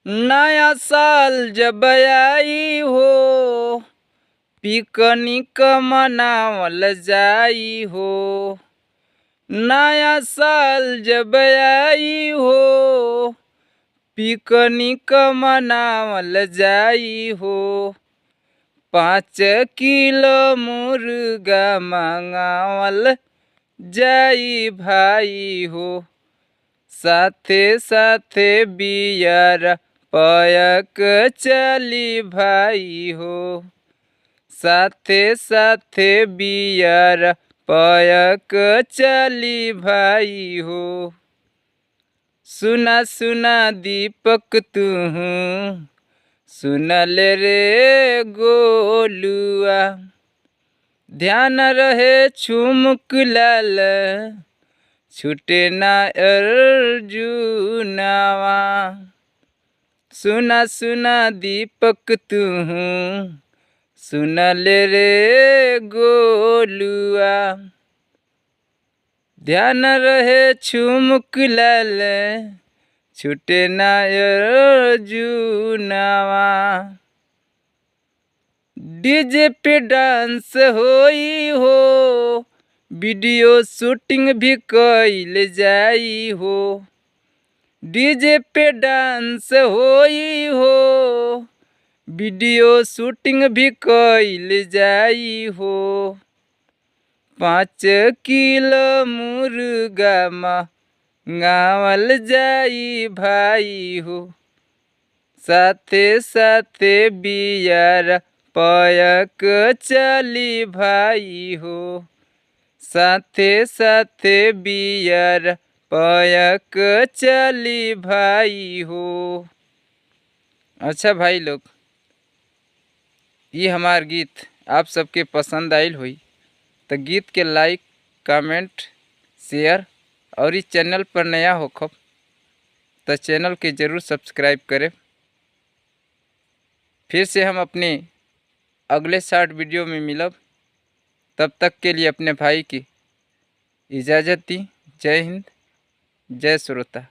नया साल जब आई हो, पिकनिक मनावल जाई हो। नया साल जब आई हो, पिकनिक मनावल जाई हो। 5 किलो मुर्गा मंगावल जाई भाई हो। साथे साथे बियर पयक चली भाई हो। साथे साथे बियर पयक चली भाई हो। सुना सुना दीपक तू सुन ले रे गोलुआ। ध्यान रहे छुमुक लाल छूटे ना अर्जुनवा। सुना सुना दीपक तू सुन ले रे गोलुआ। ध्यान रहे छुमुक लाल छूटे ना अर्जुनवा। डीजे पे डांस होई हो, वीडियो शूटिंग भी कइल जाई हो। डीजे पे डांस होई हो, वीडियो शूटिंग भी कइल जाई हो। 5 किलो मुर्गा मंगावल जाई भाई हो। साथे साथे बियर पयक चली भाई हो। साथे साथे बियर पयक चली भाई हो। अच्छा भाई लोग, ये हमार गीत आप सबके पसंद आइल हुई तो गीत के लाइक कमेंट शेयर और इस चैनल पर नया हो खब तो चैनल के ज़रूर सब्सक्राइब करें। फिर से हम अपने अगले शॉर्ट वीडियो में मिलब, तब तक के लिए अपने भाई की इजाज़त दी। जय हिंद, जय श्रोता।